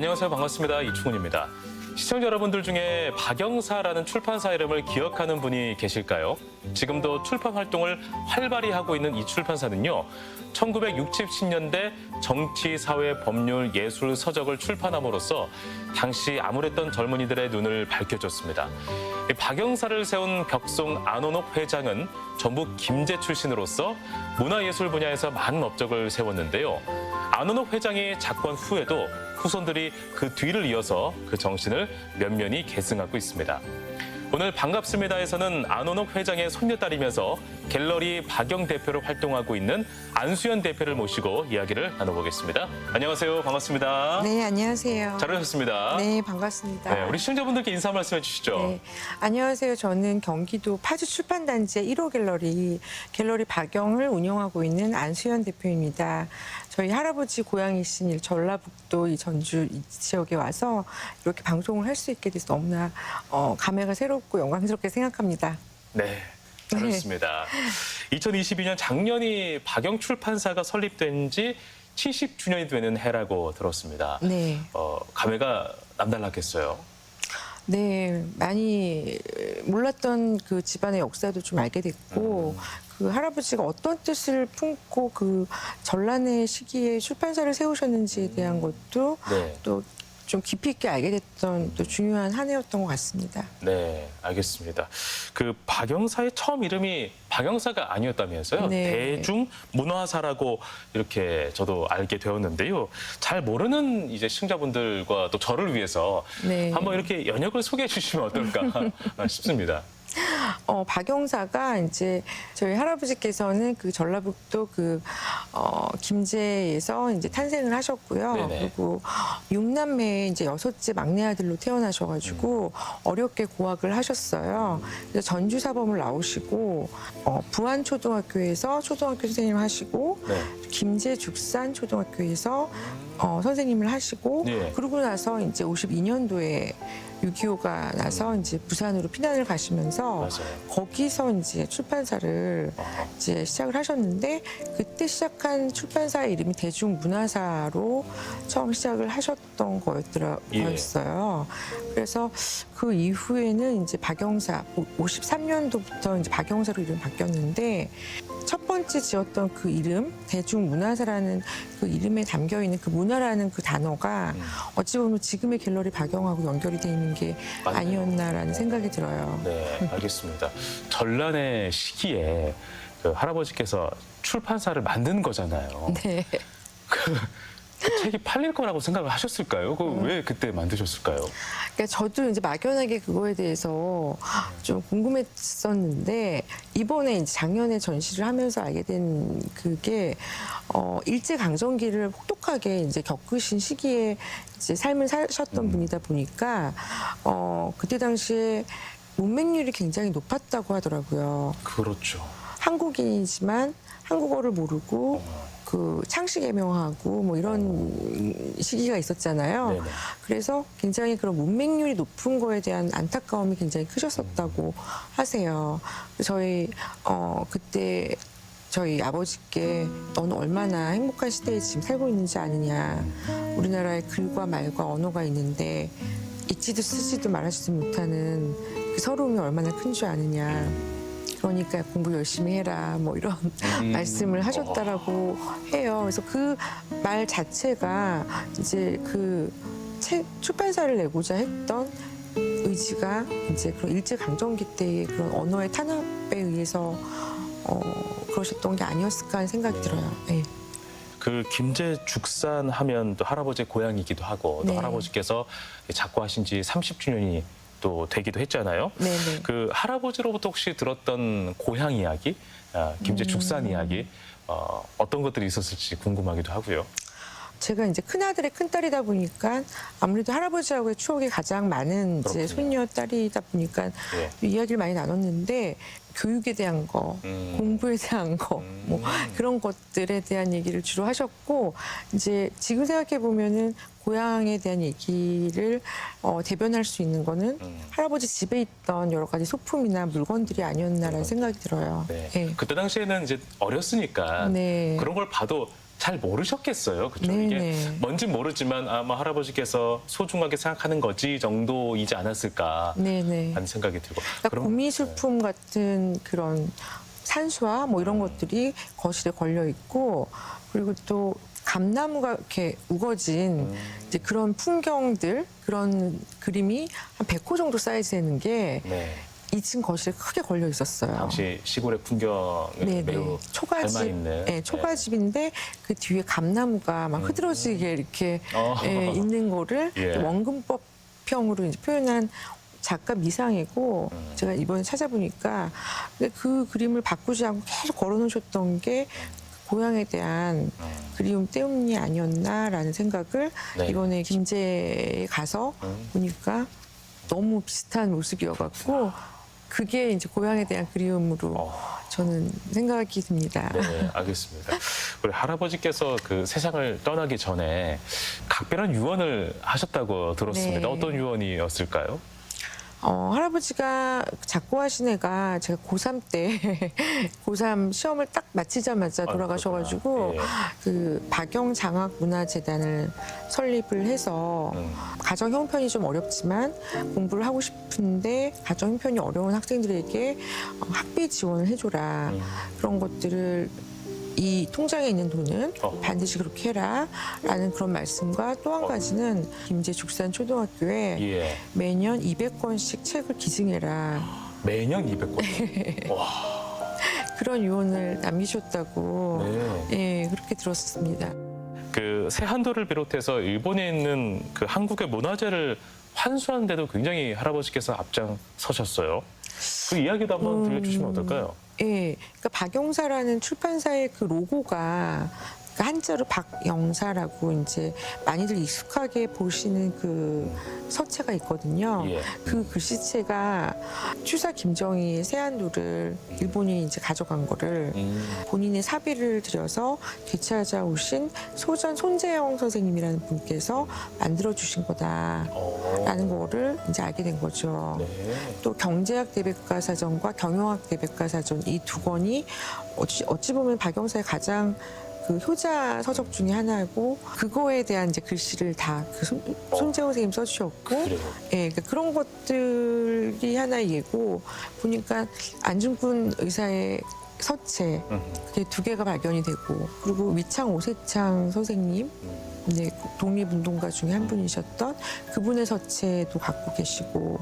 안녕하세요. 반갑습니다. 이충훈입니다. 시청자 여러분들 중에 박영사라는 출판사 이름을 기억하는 분이 계실까요? 지금도 출판 활동을 활발히 하고 있는 이 출판사는요. 1960, 70년대 정치, 사회, 법률, 예술, 서적을 출판함으로써 당시 암울했던 젊은이들의 눈을 밝혀줬습니다. 박영사를 세운 벽송 안원옥 회장은 전북 김제 출신으로서 문화예술 분야에서 많은 업적을 세웠는데요. 안원옥 회장이 작권 후에도 후손들이 그 뒤를 이어서 그 정신을 면면히 계승하고 있습니다. 오늘 반갑습니다에서는 안원옥 회장의 손녀딸이면서 갤러리 박영 대표로 활동하고 있는 안수연 대표를 모시고 이야기를 나눠보겠습니다. 안녕하세요. 반갑습니다. 네, 안녕하세요. 잘 오셨습니다. 네, 반갑습니다. 네, 우리 시청자분들께 인사 말씀해 주시죠. 네, 안녕하세요. 저는 경기도 파주 출판단지의 1호 갤러리 박영을 운영하고 있는 안수연 대표입니다. 저희 할아버지 고향이신 전라북도 이 전주 이 지역에 와서 이렇게 방송을 할 수 있게 돼서 너무나 감회가 새롭고 영광스럽게 생각합니다. 네, 잘하셨습니다. 2022년 작년이 박영 출판사가 설립된 지 70주년이 되는 해라고 들었습니다. 네. 감회가 남달랐겠어요. 네, 많이 몰랐던 그 집안의 역사도 좀 알게 됐고, 그 할아버지가 어떤 뜻을 품고 그 전란의 시기에 출판사를 세우셨는지에 대한 것도 네. 또 좀 깊이 있게 알게 됐던 또 중요한 한 해였던 것 같습니다. 네, 알겠습니다. 그 박영사의 처음 이름이 박영사가 아니었다면서요? 네. 대중문화사라고 이렇게 저도 알게 되었는데요. 잘 모르는 이제 시청자분들과 또 저를 위해서 네. 한번 이렇게 연역을 소개해 주시면 어떨까 싶습니다. 박영사가 이제 저희 할아버지께서는 그 전라북도 김제에서 이제 탄생을 하셨고요. 네네. 그리고 6남매의 이제 6째 막내 아들로 태어나셔가지고 어렵게 고학을 하셨어요. 그래서 전주사범을 나오시고 부안초등학교에서 초등학교 선생님 하시고 네. 김제죽산초등학교에서 선생님을 하시고 네. 그러고 나서 이제 52년도에 6.25가 나서 이제 부산으로 피난을 가시면서 맞아요. 거기서 이제 출판사를 이제 시작을 하셨는데 그때 시작한 출판사의 이름이 대중문화사로 처음 시작을 하셨던 거였어요. 그래서 그 이후에는 이제 박영사 53년도부터 이제 박영사로 이름이 바뀌었는데 첫 번째 지었던 그 이름 대중문화사라는 그 이름에 담겨 있는 그 문화라는 그 단어가 어찌 보면 지금의 갤러리 박영하고 연결이 돼 있는 게 맞네요. 아니었나라는 생각이 들어요. 네, 알겠습니다. 전란의 시기에 그 할아버지께서 출판사를 만든 거잖아요. 네. 그 책이 팔릴 거라고 생각을 하셨을까요? 왜 그때 만드셨을까요? 그러니까 저도 이제 막연하게 그거에 대해서 좀 궁금했었는데 이번에 이제 작년에 전시를 하면서 알게 된 그게 일제 강점기를 혹독하게 이제 겪으신 시기에 이제 삶을 사셨던 분이다 보니까 그때 당시에 문맹률이 굉장히 높았다고 하더라고요. 그렇죠. 한국인이지만 한국어를 모르고 그 창씨개명하고 뭐 이런 시기가 있었잖아요. 네네. 그래서 굉장히 그런 문맹률이 높은 거에 대한 안타까움이 굉장히 크셨었다고 하세요. 저희 그때 저희 아버지께 너는 얼마나 행복한 시대에 지금 살고 있는지 아느냐. 우리나라에 글과 말과 언어가 있는데 읽지도 쓰지도 말하지도 못하는 그 서러움이 얼마나 큰 줄 아느냐. 그러니까 공부 열심히 해라 뭐 이런 말씀을 하셨다라고 해요. 그래서 그 말 자체가 이제 그 출판사를 내고자 했던 의지가 이제 그런 일제 강점기 때의 그런 언어의 탄압에 의해서 그러셨던 게 아니었을까 하는 생각이 들어요. 네. 그 김제 죽산 하면 또 할아버지의 고향이기도 하고 또 네. 할아버지께서 작고하신 지 30주년이 또 되기도 했잖아요. 네네. 그 할아버지로부터 혹시 들었던 고향 이야기, 김제 죽산 이야기 어떤 것들이 있었을지 궁금하기도 하고요. 제가 이제 큰아들의 큰딸이다 보니까 아무래도 할아버지하고의 추억이 가장 많은 이제 그렇군요. 손녀 딸이다 보니까 예. 이야기를 많이 나눴는데 교육에 대한 거, 공부에 대한 거, 뭐 그런 것들에 대한 얘기를 주로 하셨고 이제 지금 생각해 보면은 고향에 대한 얘기를 대변할 수 있는 거는 할아버지 집에 있던 여러 가지 소품이나 물건들이 아니었나라는 생각이 들어요. 네. 네. 그때 당시에는 이제 어렸으니까 네. 그런 걸 봐도 잘 모르셨겠어요. 그렇죠? 이게 네네. 뭔진 모르지만 아마 할아버지께서 소중하게 생각하는 거지 정도이지 않았을까 네네. 하는 생각이 들고. 그러니까 고미술품 같은 그런 산수화 뭐 이런 것들이 거실에 걸려 있고, 그리고 또 감나무가 이렇게 우거진 이제 그런 풍경들, 그런 그림이 한 100호 정도 사이즈 되는 게 네. 2층 거실에 크게 걸려 있었어요. 당시 시골의 풍경에 네네. 매우 초가집, 닮아 있는. 네, 초가집인데 그 뒤에 감나무가 막 흐드러지게 이렇게 있는 거를 예. 원근법형으로 이제 표현한 작가 미상이고, 제가 이번에 찾아보니까 근데 그 그림을 바꾸지 않고 계속 걸어놓으셨던 게 고향에 대한 그리움 때문이 아니었나라는 생각을 네. 이번에 김제에 가서 보니까 너무 비슷한 모습이어갖고 그게 이제 고향에 대한 그리움으로 저는 생각이 듭니다. 네, 알겠습니다. 우리 할아버지께서 그 세상을 떠나기 전에 각별한 유언을 하셨다고 들었습니다. 네. 어떤 유언이었을까요? 할아버지가 작고하신 애가 제가 고3 때 고3 시험을 딱 마치자마자 돌아가셔가지고 그렇구나. 그 박영장학문화재단을 설립을 해서 가정 형편이 좀 어렵지만 공부를 하고 싶은데 가정 형편이 어려운 학생들에게 학비 지원을 해줘라. 그런 것들을 이 통장에 있는 돈은 반드시 그렇게 해라라는 그런 말씀과 또 한 가지는 김제 죽산초등학교에 예. 매년 200권씩 책을 기증해라. 매년 200권. 와. 그런 유언을 남기셨다고 네. 예, 그렇게 들었습니다. 그 세한도를 비롯해서 일본에 있는 그 한국의 문화재를 환수하는 데도 굉장히 할아버지께서 앞장서셨어요. 그 이야기도 한번 들려주시면 어떨까요? 예, 그러니까 박영사라는 출판사의 그 로고가 그러니까 한자로 박영사라고 이제 많이들 익숙하게 보시는 그 서체가 있거든요. 예. 그 글씨체가 추사 김정희의 세안도를 일본이 이제 가져간 거를 본인의 사비를 들여서 되찾아오신 소전 손재영 선생님이라는 분께서 만들어 주신 거다라는 거를 이제 알게 된 거죠. 네. 또 경제학 대백과 사전과 경영학 대백과 사전 이 두 권이 어찌 보면 박영사의 가장 그 효자 서적 중에 하나고 그거에 대한 이제 글씨를 다 그 손재호 선생님 써주셨고, 그래요. 예, 그러니까 그런 것들이 하나의 예고 보니까 안중근 의사의 서체 그게 2개가 발견이 되고, 그리고 위창 오세창 선생님 이제 독립운동가 중에 한 분이셨던 그분의 서체도 갖고 계시고,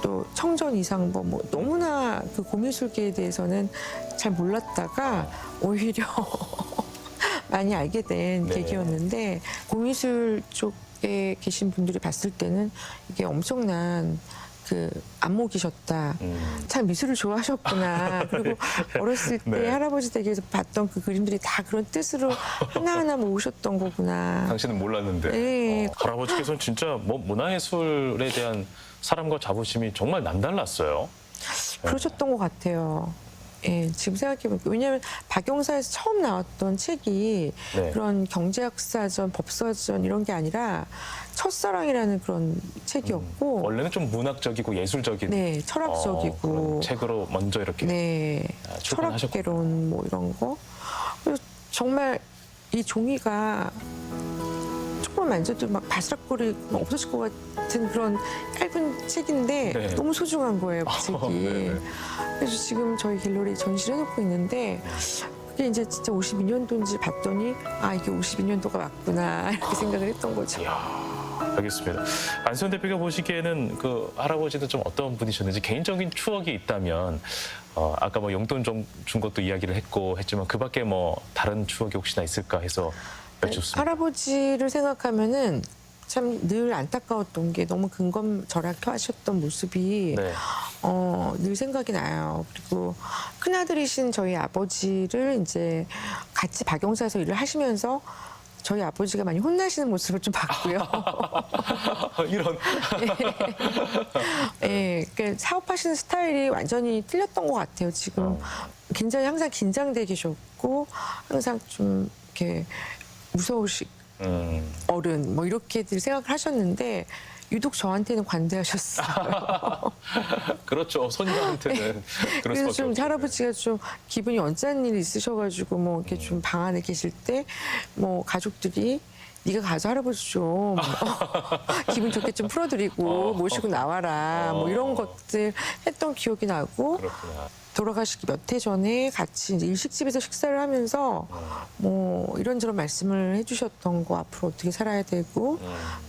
또 청전 이상범 뭐 너무나 그 고미술계에 대해서는 잘 몰랐다가 오히려 많이 알게 된 네. 계기였는데, 고미술 쪽에 계신 분들이 봤을 때는 이게 엄청난 그 안목이셨다. 참 미술을 좋아하셨구나. 그리고 어렸을 때 네. 할아버지 댁에서 봤던 그 그림들이 다 그런 뜻으로 하나하나 모으셨던 거구나. 당신은 몰랐는데. 네. 할아버지께서는 진짜 뭐 문화예술에 대한 사랑과 자부심이 정말 남달랐어요. 그러셨던 것 같아요. 예, 지금 생각해보니까. 왜냐하면 박영사에서 처음 나왔던 책이 네. 그런 경제학사전, 법사전 이런 게 아니라 첫사랑이라는 그런 책이었고, 원래는 좀 문학적이고 예술적인 네, 철학적이고, 그런 책으로 먼저 이렇게 네, 출판하셨구나. 철학개론 뭐 이런 거. 그래서 정말 이 종이가 조금 만져도 막 바스락거리고 막 없어질 것 같은 그런 얇은 책인데 네. 너무 소중한 거예요, 그 책이. 네네. 그래서 지금 저희 갤러리에 전시해놓고 있는데 그게 이제 진짜 52년도인지 봤더니 아, 이게 52년도가 맞구나 이렇게 생각을 했던 거죠. 알겠습니다. 안수현 대표가 보시기에는 그 할아버지는 좀 어떤 분이셨는지 개인적인 추억이 있다면 아까 뭐 용돈 좀 준 것도 이야기를 했지만 그 밖에 뭐 다른 추억이 혹시나 있을까 해서 여쭙습니다. 할아버지를 생각하면은 참 늘 안타까웠던 게 너무 근검절약하셨던 모습이 네. 늘 생각이 나요. 그리고 큰아들이신 저희 아버지를 이제 같이 박영사에서 일을 하시면서 저희 아버지가 많이 혼나시는 모습을 좀 봤고요. 이런. 예, 그러니까 사업하시는 스타일이 완전히 틀렸던 것 같아요. 지금 굉장히 항상 긴장돼 계셨고 항상 좀 이렇게 무서우시 어른 뭐 이렇게들 생각을 하셨는데 유독 저한테는 관대하셨어요. 그렇죠. 손님한테는 그럴 그래서 수밖에 좀 없죠. 할아버지가 좀 기분이 언짢은 일이 있으셔가지고 뭐 이렇게 좀 방 안에 계실 때 뭐 가족들이 네가 가서 할아버지 좀 기분 좋게 좀 풀어드리고 모시고 나와라 뭐 이런 것들 했던 기억이 나고 그렇구나. 돌아가시기 몇 해 전에 같이 이제 일식집에서 식사를 하면서 뭐 이런저런 말씀을 해주셨던 거 앞으로 어떻게 살아야 되고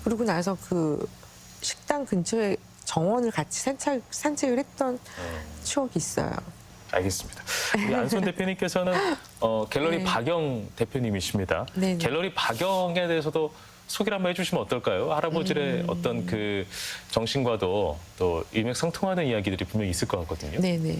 그러고 나서 그 식당 근처에 정원을 같이 산책을 했던 추억이 있어요. 알겠습니다. 우리 안손 대표님께서는 갤러리 네. 박영 대표님이십니다. 네네. 갤러리 박영에 대해서도 소개를 한번 해주시면 어떨까요? 할아버지의 어떤 그 정신과도 또 일맥상통하는 이야기들이 분명히 있을 것 같거든요. 네네.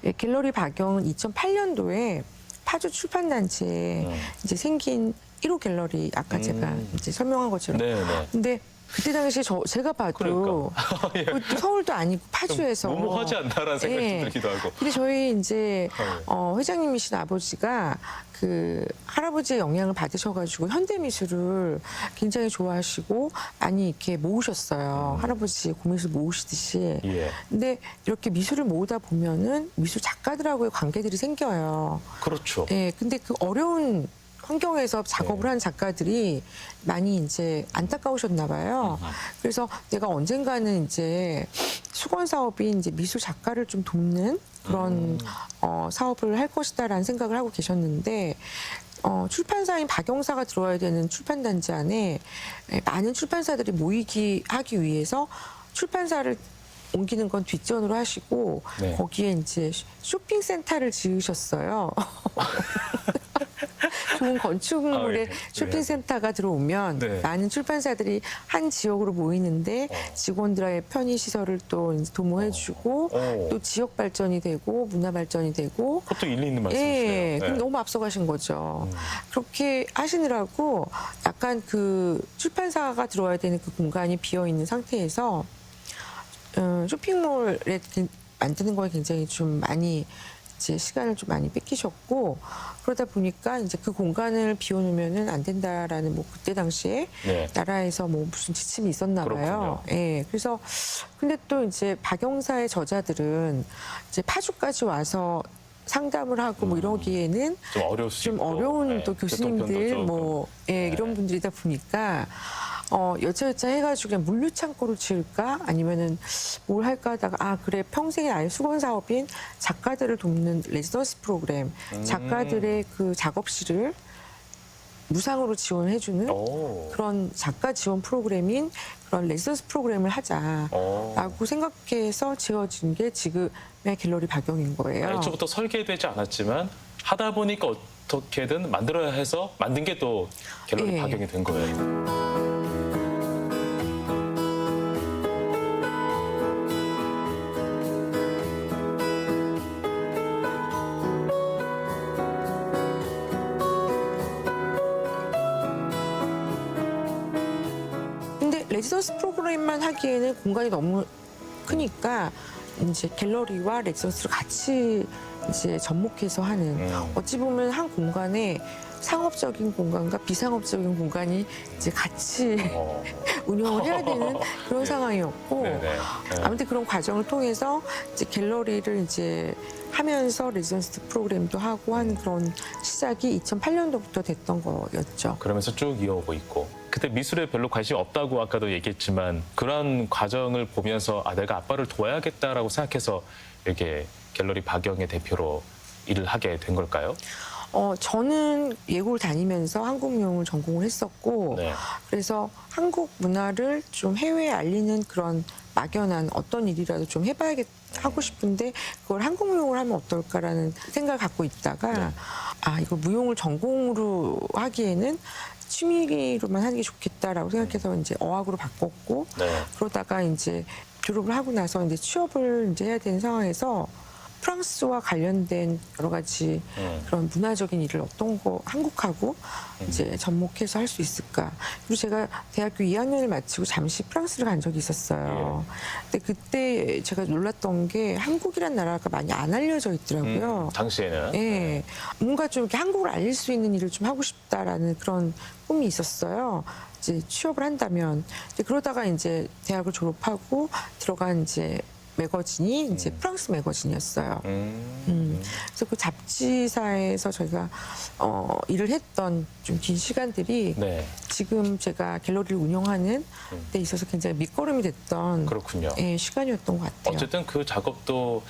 예, 갤러리 박영은 2008년도에 파주 출판단지에 이제 생긴 1호 갤러리 아까 제가 이제 설명한 것처럼. 네네. 근데 그때 당시에 제가 봐도 그러니까. 예. 그것도 서울도 아니고 파주에서 무모하지 않나라는 생각이 좀 예. 들기도 하고. 근데 저희 이제 네. 회장님이신 아버지가 그 할아버지의 영향을 받으셔가지고 현대미술을 굉장히 좋아하시고 많이 이렇게 모으셨어요. 할아버지 고미술 모으시듯이. 예. 근데 이렇게 미술을 모으다 보면은 미술 작가들하고의 관계들이 생겨요. 그렇죠. 예, 근데 그 어려운 환경에서 작업을 네. 한 작가들이 많이 이제 안타까우셨나 봐요. 그래서 내가 언젠가는 이제 수건 사업이 이제 미술 작가를 좀 돕는 그런 사업을 할 것이다라는 생각을 하고 계셨는데 출판사인 박영사가 들어와야 되는 출판단지 안에 많은 출판사들이 하기 위해서 출판사를 옮기는 건 뒷전으로 하시고 네. 거기에 이제 쇼핑센터를 지으셨어요. 좋은 건축물의 아, 예. 쇼핑센터가 들어오면 네. 많은 출판사들이 한 지역으로 모이는데 직원들의 편의 시설을 또 이제 도모해주고 또 지역 발전이 되고 문화 발전이 되고 그것도 일리 있는 말씀이시네요. 예, 그럼 네. 너무 앞서가신 거죠. 그렇게 하시느라고 약간 그 출판사가 들어와야 되는 그 공간이 비어 있는 상태에서 쇼핑몰에 만드는 거에 굉장히 좀 많이 이제 시간을 좀 많이 뺏기셨고 그러다 보니까 이제 그 공간을 비워놓으면은 안 된다라는 뭐 그때 당시에 네. 나라에서 뭐 무슨 지침이 있었나 봐요. 그렇군요. 예. 그래서 근데 또 이제 박영사의 저자들은 이제 파주까지 와서 상담을 하고 뭐 이러기에는 좀 어려울 수 좀 있고. 어려운 네. 또 교수님들 교통편도 조금. 뭐 예, 이런 분들이다 보니까 여차여차 해가지고 그냥 물류창고를 지을까 아니면은 뭘 할까 하다가 그래 평생에 아예 수건 사업인 작가들을 돕는 레지던시 프로그램 작가들의 그 작업실을 무상으로 지원해주는 오. 그런 작가 지원 프로그램인 그런 레지던시 프로그램을 하자라고 생각해서 지어진 게 지금의 갤러리 박영인 거예요. 애초부터 설계되지 않았지만 하다 보니까 어떻게든 만들어야 해서 만든 게 또 갤러리 예. 박영이 된 거예요. 근데 레지던스 프로그램만 하기에는 공간이 너무 크니까 이제 갤러리와 레지던스를 같이 이제 접목해서 하는 어찌 보면 한 공간에 상업적인 공간과 비상업적인 공간이 이제 같이 운영을 해야 되는 그런 예. 상황이었고 네네. 네. 아무튼 그런 과정을 통해서 이제 갤러리를 이제 하면서 레지던스 프로그램도 하고 하는 그런 시작이 2008년도부터 됐던 거였죠. 그러면서 쭉 이어오고 있고 그때 미술에 별로 관심이 없다고 아까도 얘기했지만 그런 과정을 보면서 내가 아빠를 도와야겠다라고 생각해서 이렇게 갤러리 박영의 대표로 일을 하게 된 걸까요? 저는 예고를 다니면서 한국무용을 전공을 했었고 네. 그래서 한국 문화를 좀 해외에 알리는 그런 막연한 어떤 일이라도 좀 하고 싶은데 그걸 한국무용을 하면 어떨까라는 생각을 갖고 있다가 이걸 무용을 전공으로 하기에는 취미로만 하는 게 좋겠다라고 생각해서 이제 어학으로 바꿨고 네. 그러다가 이제 졸업을 하고 나서 이제 취업을 이제 해야 되는 상황에서 프랑스와 관련된 여러 가지 그런 문화적인 일을 어떤 거 한국하고 이제 접목해서 할 수 있을까. 그리고 제가 대학교 2학년을 마치고 잠시 프랑스를 간 적이 있었어요. 근데 그때 제가 놀랐던 게 한국이란 나라가 많이 안 알려져 있더라고요. 당시에는. 예, 뭔가 좀 이렇게 한국을 알릴 수 있는 일을 좀 하고 싶다라는 그런 꿈이 있었어요. 이제 취업을 한다면. 이제 그러다가 이제 대학을 졸업하고 들어간 이제 매거진이 이제 프랑스 매거진이었어요. 그래서 그 잡지사에서 저희가 일을 했던 좀 긴 시간들이 네. 지금 제가 갤러리를 운영하는 데 있어서 굉장히 밑거름이 됐던 그렇군요. 예, 시간이었던 것 같아요. 어쨌든 그 작업도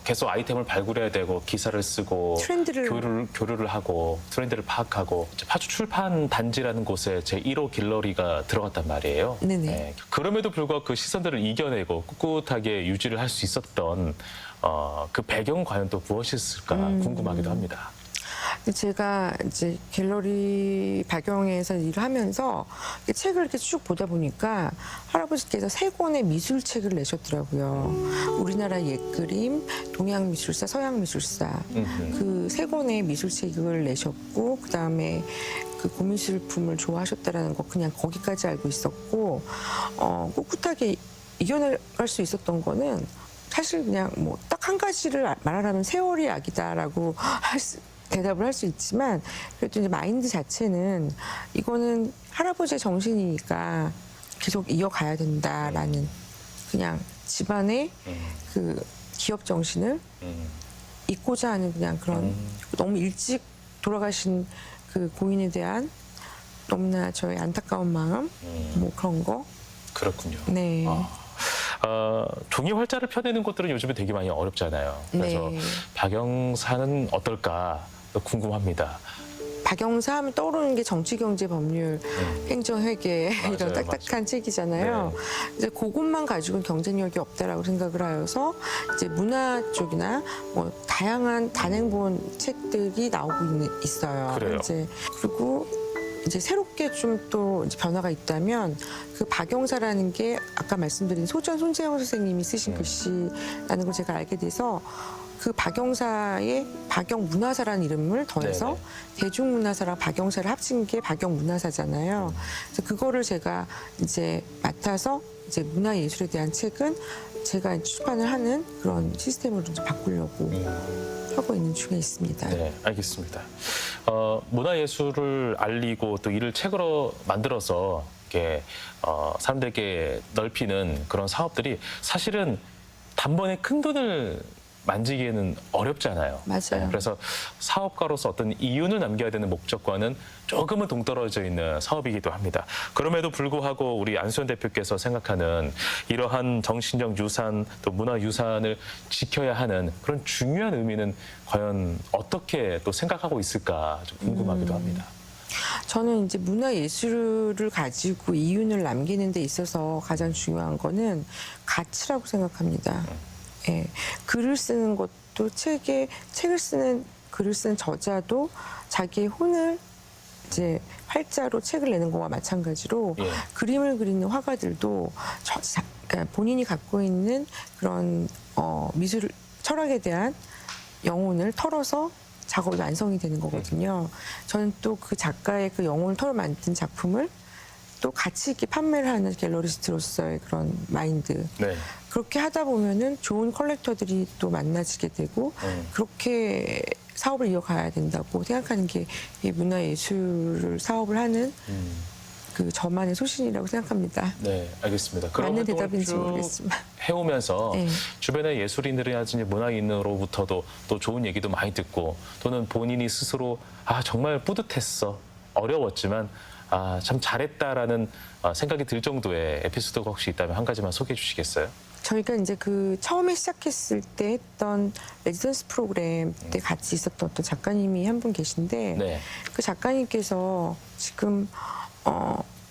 계속 아이템을 발굴해야 되고 기사를 쓰고 트렌드를 교류를 하고 트렌드를 파악하고 파주 출판 단지라는 곳에 제 1호 갤러리가 들어갔단 말이에요. 네네. 네. 그럼에도 불구하고 그 시선들을 이겨내고 꿋꿋하게 유지를 할 수 있었던 그 배경 과연 또 무엇이었을까 궁금하기도 합니다. 제가 이제 갤러리 박영에서 일을 하면서 책을 이렇게 쭉 보다 보니까 할아버지께서 3권의 미술책을 내셨더라고요. 우리나라 옛그림, 동양미술사, 서양미술사 그 3권의 미술책을 내셨고 그다음에 그 고미술품을 좋아하셨다라는 거 그냥 거기까지 알고 있었고 꿋꿋하게 이겨나갈 수 있었던 거는 사실 그냥 뭐 딱 한 가지를 말하라면 세월이 약이다라고 대답을 할 수 있지만 그래도 이제 마인드 자체는 이거는 할아버지의 정신이니까 계속 이어가야 된다라는 그냥 집안의 그 기업 정신을 잇고자 하는 그냥 그런 너무 일찍 돌아가신 그 고인에 대한 너무나 저의 안타까운 마음 뭐 그런 거. 그렇군요. 네. 종이 활자를 펴내는 것들은 요즘에 되게 많이 어렵잖아요. 그래서 네. 박영사는 어떨까 궁금합니다. 박영사 하면 떠오르는 게 정치경제법률 행정회계 이런 맞아요, 딱딱한 책이잖아요. 이제 그것만 가지고는 경쟁력이 없다라고 생각을 하여서 이제 문화 쪽이나 뭐 다양한 단행본 책들이 나오고 있어요. 그래요? 그리고 이제 새롭게 좀 또 변화가 있다면 그 박영사라는 게 아까 말씀드린 소전 손재영 선생님이 쓰신 글씨라는 걸 제가 알게 돼서 그 박영사의 박영문화사라는 이름을 더해서 네네. 대중문화사랑 박영사를 합친 게 박영문화사잖아요. 그래서 그거를 제가 이제 맡아서 이제 문화예술에 대한 책은 제가 출판을 하는 그런 시스템으로 이제 바꾸려고 하고 있는 중에 있습니다. 네, 알겠습니다. 문화예술을 알리고 또 이를 책으로 만들어서 이렇게 사람들에게 넓히는 그런 사업들이 사실은 단번에 큰 돈을 만지기에는 어렵잖아요. 맞아요. 그래서 사업가로서 어떤 이윤을 남겨야 되는 목적과는 조금은 동떨어져 있는 사업이기도 합니다. 그럼에도 불구하고 우리 안수현 대표께서 생각하는 이러한 정신적 유산 또 문화유산을 지켜야 하는 그런 중요한 의미는 과연 어떻게 또 생각하고 있을까 좀 궁금하기도 합니다. 저는 이제 문화예술을 가지고 이윤을 남기는 데 있어서 가장 중요한 거는 가치라고 생각합니다. 예, 글을 쓰는 것도 책을 쓰는 글을 쓴 저자도 자기의 혼을 이제 활자로 책을 내는 거와 마찬가지로 예. 그림을 그리는 화가들도 그러니까 본인이 갖고 있는 그런 미술 철학에 대한 영혼을 털어서 작업이 완성이 되는 거거든요. 저는 또 그 작가의 그 영혼을 털어 만든 작품을 또 가치 있게 판매를 하는 갤러리스트로서의 그런 마인드. 네. 그렇게 하다 보면은 좋은 컬렉터들이 또 만나지게 되고 그렇게 사업을 이어가야 된다고 생각하는 게 이 문화예술 사업을 하는 그 저만의 소신이라고 생각합니다. 네, 알겠습니다. 그런 맞는 활동을 대답인지 쭉 모르겠지만. 해오면서 네. 주변의 예술인들이라든지 문화인으로부터도 또 좋은 얘기도 많이 듣고 또는 본인이 스스로 정말 뿌듯했어, 어려웠지만 참 잘했다라는 생각이 들 정도의 에피소드가 혹시 있다면 한 가지만 소개해 주시겠어요? 저희가 이제 그 처음에 시작했을 때 했던 레지던스 프로그램 때 같이 있었던 어떤 작가님이 한 분 계신데 네. 그 작가님께서 지금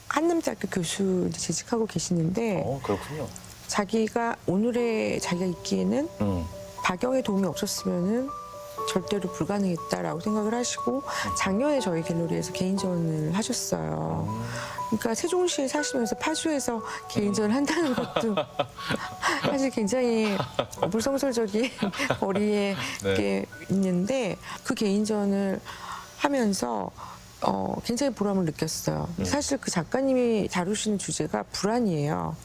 한남대학교 교수 이제 재직하고 계시는데 그렇군요. 자기가 오늘의 자기가 있기에는 박영의 도움이 없었으면은 절대로 불가능했다라고 생각을 하시고 작년에 저희 갤러리에서 개인전을 하셨어요. 그러니까 세종시에 사시면서 파주에서 개인전을 한다는 것도 사실 굉장히 어불성설적인 거리에 네. 이렇게 있는데 그 개인전을 하면서 굉장히 보람을 느꼈어요. 사실 그 작가님이 다루시는 주제가 불안이에요.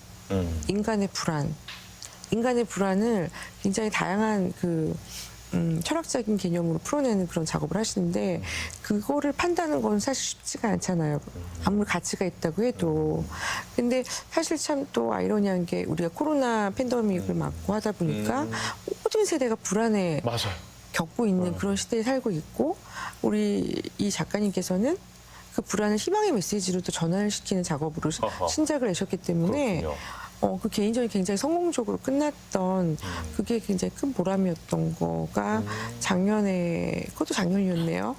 인간의 불안. 인간의 불안을 굉장히 다양한 철학적인 개념으로 풀어내는 그런 작업을 하시는데 그거를 판다는 건 사실 쉽지가 않잖아요. 아무리 가치가 있다고 해도. 근데 사실 참 또 아이러니한 게 우리가 코로나 팬데믹을 맞고 하다 보니까 모든 세대가 불안에 맞아요. 겪고 있는 그런 시대에 살고 있고 우리 이 작가님께서는 그 불안을 희망의 메시지로 또 전환을 시키는 작업으로 어허. 신작을 내셨기 때문에 그렇군요. 그 개인전이 굉장히 성공적으로 끝났던 그게 굉장히 큰 보람이었던 거가 작년에 그것도 작년이었네요.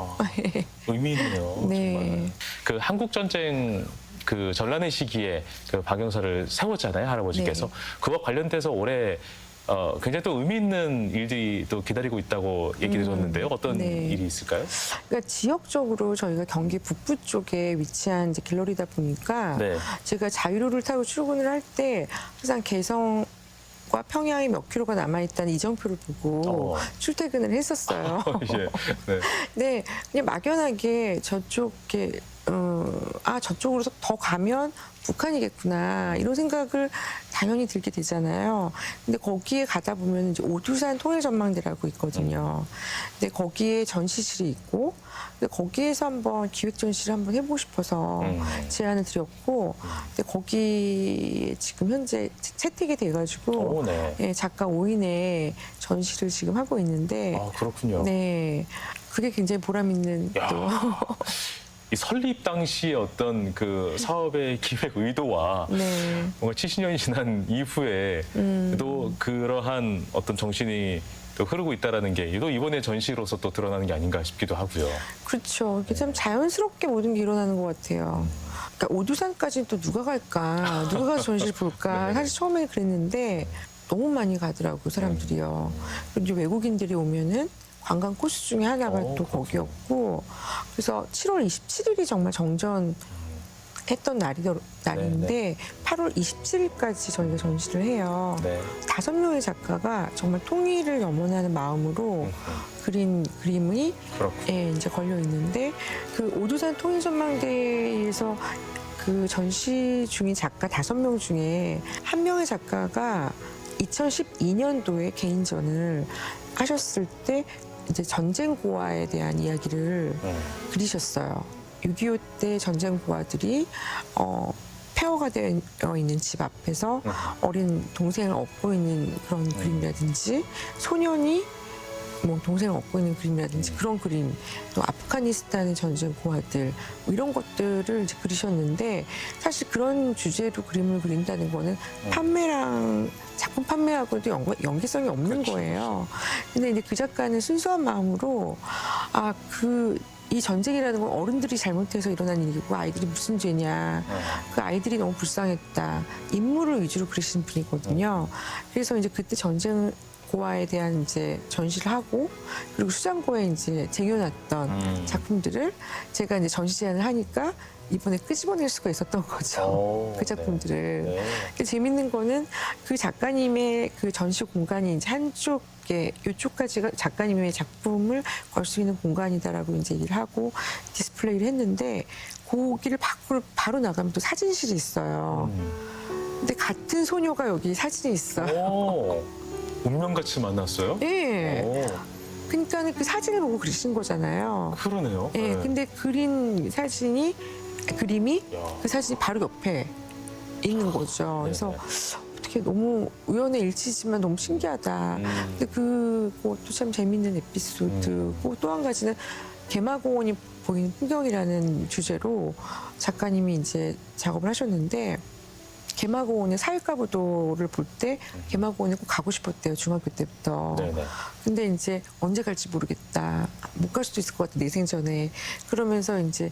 의미 있네요. 네. 정말. 그 한국 전쟁 그 전란의 시기에 그 박영사를 세웠잖아요, 할아버지께서. 네. 그와 관련돼서 올해 굉장히 또 의미 있는 일들이 또 기다리고 있다고 얘기를 들었는데요. 어떤 네. 일이 있을까요? 그러니까 지역적으로 저희가 경기 북부 쪽에 위치한 이제 갤러리다 보니까 네. 제가 자유로를 타고 출근을 할 때 항상 개성과 평양에 몇 킬로가 남아있다는 이정표를 보고 출퇴근을 했었어요. 예. 네. 네, 그냥 막연하게 저쪽에 저쪽으로 더 가면 북한이겠구나 이런 생각을 당연히 들게 되잖아요. 근데 거기에 가다 보면 이제 오두산 통일전망대라고 있거든요. 근데 거기에 전시실이 있고, 근데 거기에서 한번 기획 전시를 한번 해보고 싶어서 제안을 드렸고, 근데 거기에 지금 현재 채택이 돼가지고 오, 네. 예, 작가 5인의 전시를 지금 하고 있는데, 아, 그렇군요. 네, 그게 굉장히 보람 있는 야. 또. 이 설립 당시의 어떤 그 사업의 기획 의도와 네. 뭔가 70년이 지난 이후에 또 그러한 어떤 정신이 또 흐르고 있다라는 게 또 이번에 전시로서 또 드러나는 게 아닌가 싶기도 하고요. 그렇죠. 이게 참 자연스럽게 모든 게 일어나는 것 같아요. 그러니까 오두산까지 또 누가 갈까? 누가 가서 전시를 볼까? 네. 사실 처음에는 그랬는데 너무 많이 가더라고요, 사람들이요. 그리고 이제 외국인들이 오면은 관광 코스 중에 하나가 또 그렇군요. 거기였고 그래서 7월 27일이 정말 정전했던 날인데 8월 27일까지 저희가 전시를 해요. 네. 5명의 작가가 정말 통일을 염원하는 마음으로 그린 그림이 그렇군요. 예, 이제 걸려 있는데 그 오두산 통일전망대에서 그 전시 중인 작가 5명 중에 한 명의 작가가 2012년도에 개인전을 하셨을 때 이제 전쟁 고아에 대한 이야기를 그리셨어요. 6.25 때 전쟁 고아들이 폐허가 되어 있는 집 앞에서 어린 동생을 업고 있는 그런 그림이라든지 소년이 뭐 동생을 업고 있는 그림이라든지 그런 그림, 또 아프가니스탄의 전쟁 고아들 뭐 이런 것들을 이제 그리셨는데 사실 그런 주제로 그림을 그린다는 거는 판매랑 작품 판매하고도 연계성이 없는 거예요. 근데 이제 그 작가는 순수한 마음으로 이 전쟁이라는 건 어른들이 잘못해서 일어난 일이고 아이들이 무슨 죄냐. 그 아이들이 너무 불쌍했다. 인물을 위주로 그리시는 분이거든요. 그래서 이제 그때 전쟁 고아에 대한 이제 전시를 하고 그리고 수장고에 이제 쟁여놨던 작품들을 제가 이제 전시 제안을 하니까 이번에 끄집어낼 수가 있었던 거죠. 그 작품들을. 네. 근데 재밌는 거는 그 작가님의 그 전시 공간이 이제 한쪽에 이쪽까지가 작가님의 작품을 걸 수 있는 공간이다라고 이제 얘기를 하고 디스플레이를 했는데 거기를 밖으로 바로 나가면 또 사진실이 있어요. 근데 같은 소녀가 여기 사진이 있어요. 오, 운명같이 만났어요? 예. 오, 그러니까는 그 사진을 보고 그리신 거잖아요. 그러네요. 예. 근데 그린 그림이 야. 그 사진이 바로 옆에 있는 거죠. 그래서 네네. 어떻게 너무 우연의 일치지만 너무 신기하다. 근데 그것도 참 재밌는 에피소드고 또 한 가지는 개마공원이 보이는 풍경이라는 주제로 작가님이 이제 작업을 하셨는데 개마공원의 사회과부도를 볼 때 개마공원에 꼭 가고 싶었대요, 중학교 때부터. 네네. 근데 이제 언제 갈지 모르겠다. 못 갈 수도 있을 것 같아, 내 생전에. 그러면서 이제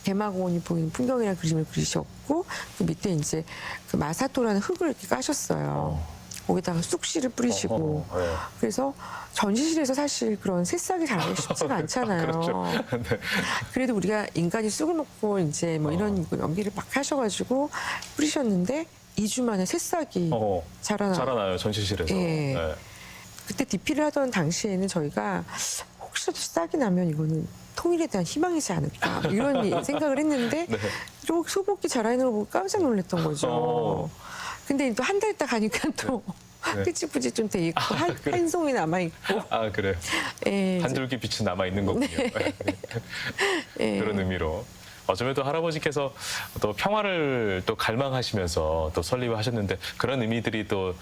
개마공원이 보이는 풍경이라는 그림을 그리셨고 그 밑에 이제 그 마사토라는 흙을 이렇게 까셨어요. 거기다가 쑥씨를 뿌리시고 네. 그래서 전시실에서 사실 그런 새싹이 자라기 쉽지가 않잖아요. 그렇죠. 네. 그래도 우리가 인간이 쑥을 먹고 이제 뭐 이런 연기를 막 하셔가지고 뿌리셨는데 2주 만에 새싹이 자라나요. 전시실에서. 예. 네. 그때 DP를 하던 당시에는 저희가 혹시라도 싹이 나면 이거는 통일에 대한 희망이지 않을까 뭐 이런 생각을 했는데 네. 또 소복이 자라있는 걸 보고 깜짝 놀랐던 거죠. 어. 근데 또 한 달 있다 가니까 또 네. 끄집끄집 좀 돼 있고 그래요? 한 송이 남아 있고 아, 그래요. 예, 한 줄기 빛이 남아 있는 거군요. 예. 그런 의미로. 어쩌면 또 할아버지께서 또 평화를 또 갈망하시면서 또 설립을 하셨는데 그런 의미들이 또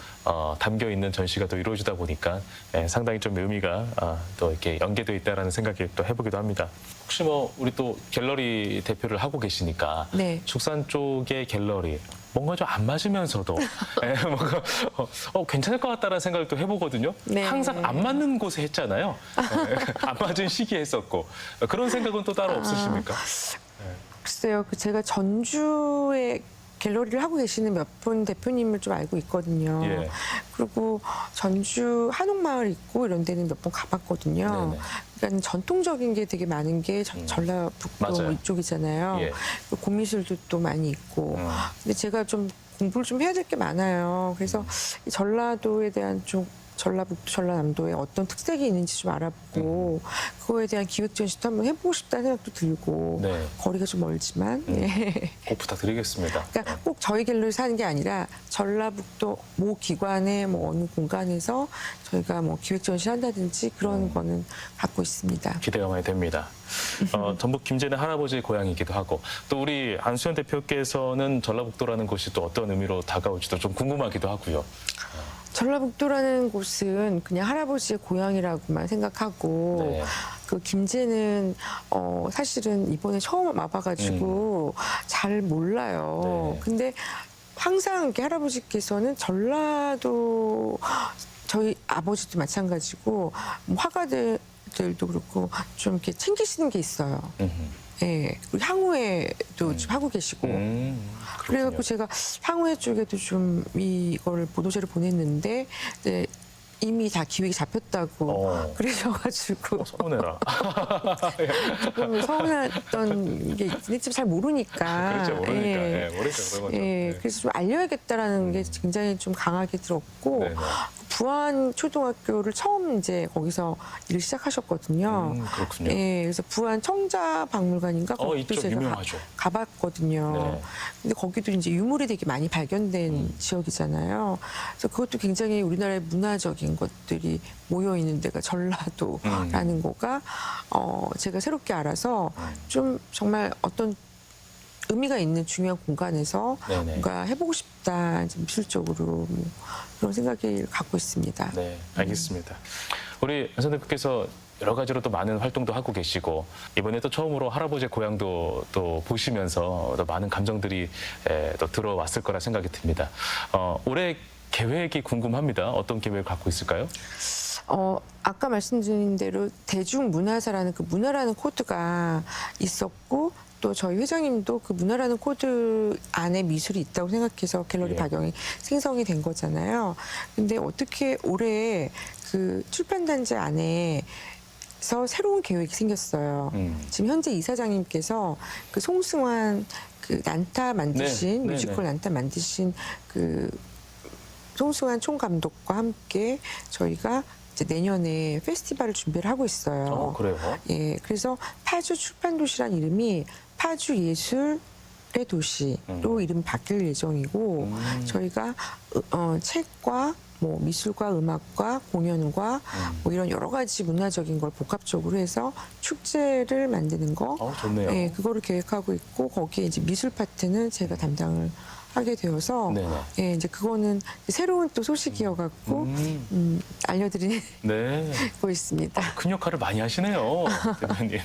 담겨 있는 전시가 또 이루어지다 보니까 상당히 좀 의미가 또 이렇게 연계되어 있다라는 생각이 또 해보기도 합니다. 혹시 뭐 우리 또 갤러리 대표를 하고 계시니까 네. 축산 쪽의 갤러리 뭔가 좀 안 맞으면서도 뭔가 괜찮을 것 같다는 생각을 또 해보거든요. 네. 항상 안 맞는 곳에 했잖아요. 안 맞은 시기에 했었고 그런 생각은 또 따로 없으십니까? 글쎄요, 제가 전주에 갤러리를 하고 계시는 몇 분 대표님을 좀 알고 있거든요. 예. 그리고 전주 한옥마을 있고 이런 데는 몇 번 가봤거든요. 네네. 그러니까 전통적인 게 되게 많은 게 전라북도 맞아요. 이쪽이잖아요. 예. 고미술도 또 많이 있고. 근데 제가 좀 공부를 좀 해야 될 게 많아요. 그래서 이 전라도에 대한 좀 전라북도, 전라남도에 어떤 특색이 있는지 좀 알아보고 그거에 대한 기획 전시도 한번 해보고 싶다는 생각도 들고 네. 거리가 좀 멀지만 예. 꼭 부탁드리겠습니다. 그러니까 꼭 저희 갤러리 사는 게 아니라 전라북도 모 기관의 뭐 어느 공간에서 저희가 뭐 기획 전시 한다든지 그런 거는 갖고 있습니다. 기대가 많이 됩니다. 전북 김제는 할아버지의 고향이기도 하고 또 우리 안수현 대표께서는 전라북도라는 곳이 또 어떤 의미로 다가올지도 좀 궁금하기도 하고요. 전라북도라는 곳은 그냥 할아버지의 고향이라고만 생각하고 네. 그 김제는 사실은 이번에 처음 와봐가지고 잘 몰라요. 네. 근데 항상 이렇게 할아버지께서는 전라도 저희 아버지도 마찬가지고 뭐 화가들도 그렇고 좀 이렇게 챙기시는 게 있어요. 예, 그리고 향후에도 좀 하고 계시고. 그래갖고 제가 향후회 쪽에도 좀 이걸 보도자를 보냈는데 이제 이미 다 기획이 잡혔다고 그러셔가지고 서운해라. 조금 서운했던 게 있긴 했지만 잘 모르니까. 그렇죠, 모르니까. 예. 모르죠, 그런 거죠. 예, 네. 그래서 좀 알려야겠다라는 게 굉장히 좀 강하게 들었고 네네. 부안 초등학교를 처음 이제 거기서 일을 시작하셨거든요. 그렇군요. 예, 그래서 부안 청자박물관인가 거기도 이쪽 제가 유명하죠. 가봤거든요. 네. 근데 거기도 이제 유물이 되게 많이 발견된 지역이잖아요. 그래서 그것도 굉장히 우리나라의 문화적인 것들이 모여 있는 데가 전라도라는 거가 제가 새롭게 알아서 좀 정말 어떤 의미가 있는 중요한 공간에서 네네. 뭔가 해보고 싶다 이제 미술적으로 뭐 그런 생각을 갖고 있습니다. 네, 알겠습니다. 우리 안 선생님께서 여러 가지로 또 많은 활동도 하고 계시고 이번에 또 처음으로 할아버지의 고향도 또 보시면서 또 많은 감정들이 또 들어왔을 거라 생각이 듭니다. 올해 계획이 궁금합니다. 어떤 계획을 갖고 있을까요? 아까 말씀드린 대로 대중문화사라는 그 문화라는 코드가 있었고 또 저희 회장님도 그 문화라는 코드 안에 미술이 있다고 생각해서 갤러리 예. 박영이 생성이 된 거잖아요. 근데 어떻게 올해 그 출판단지 안에서 새로운 계획이 생겼어요. 지금 현재 이사장님께서 그 송승환 그 난타 만드신 네, 뮤지컬 네. 난타 만드신 그 송승환 총감독과 함께 저희가 이제 내년에 페스티벌을 준비를 하고 있어요. 그래요? 예, 그래서 파주 출판도시란 이름이 파주 예술의 도시로 이름 바뀔 예정이고 저희가 책과 뭐 미술과 음악과 공연과 뭐 이런 여러 가지 문화적인 걸 복합적으로 해서 축제를 만드는 거, 좋네요. 예, 그거를 계획하고 있고 거기에 이제 미술 파트는 제가 담당을 하게 되어서 네네. 예, 이제 그거는 새로운 또 소식이어갖고 알려드리고 네. 있습니다. 큰 역할을 많이 하시네요, 대표님.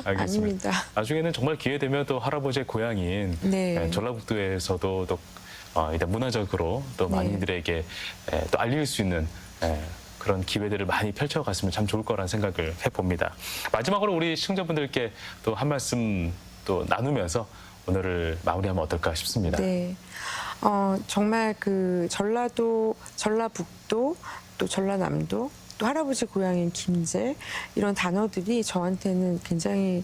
알겠습니다. 아닙니다. 나중에는 정말 기회 되면 또 할아버지의 고향인 네. 전라북도에서도 또 일단 문화적으로 또 네. 많이들에게 또 알릴 수 있는 그런 기회들을 많이 펼쳐갔으면 참 좋을 거라는 생각을 해봅니다. 마지막으로 우리 시청자분들께 또 한 말씀 또 나누면서 오늘을 마무리하면 어떨까 싶습니다. 네. 정말 그 전라북도 또 전라남도 또 할아버지 고향인 김제 이런 단어들이 저한테는 굉장히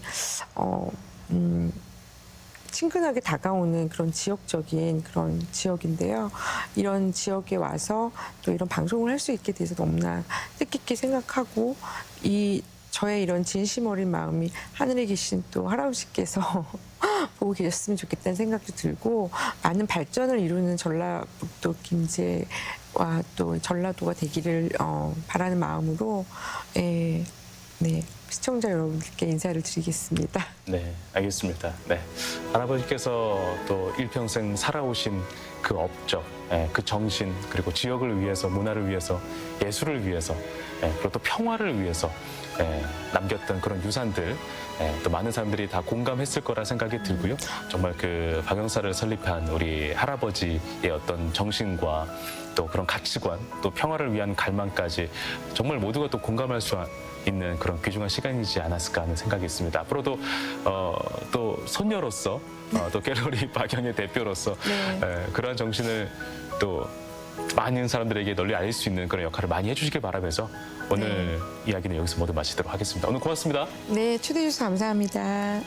친근하게 다가오는 그런 지역적인 그런 지역인데요. 이런 지역에 와서 또 이런 방송을 할 수 있게 돼서 너무나 뜻깊게 생각하고 저의 이런 진심 어린 마음이 하늘에 계신 또 할아버지께서 보고 계셨으면 좋겠다는 생각도 들고 많은 발전을 이루는 전라북도 김제와 또 전라도가 되기를 바라는 마음으로 네, 시청자 여러분들께 인사를 드리겠습니다. 네, 알겠습니다. 네, 할아버지께서 또 일평생 살아오신 그 업적, 그 정신, 그리고 지역을 위해서, 문화를 위해서, 예술을 위해서, 그리고 또 평화를 위해서 남겼던 그런 유산들, 또 많은 사람들이 다 공감했을 거라 생각이 들고요. 정말 그 박영사를 설립한 우리 할아버지의 어떤 정신과 또 그런 가치관, 또 평화를 위한 갈망까지 정말 모두가 또 공감할 수 있는 그런 귀중한 시간이지 않았을까 하는 생각이 있습니다. 앞으로도 또 손녀로서 또 갤러리 박영의 대표로서 그러한 정신을 또 많은 사람들에게 널리 알릴 수 있는 그런 역할을 많이 해주시길 바라면서 오늘 이야기는 여기서 모두 마치도록 하겠습니다. 오늘 고맙습니다. 네, 초대해 주셔서 감사합니다.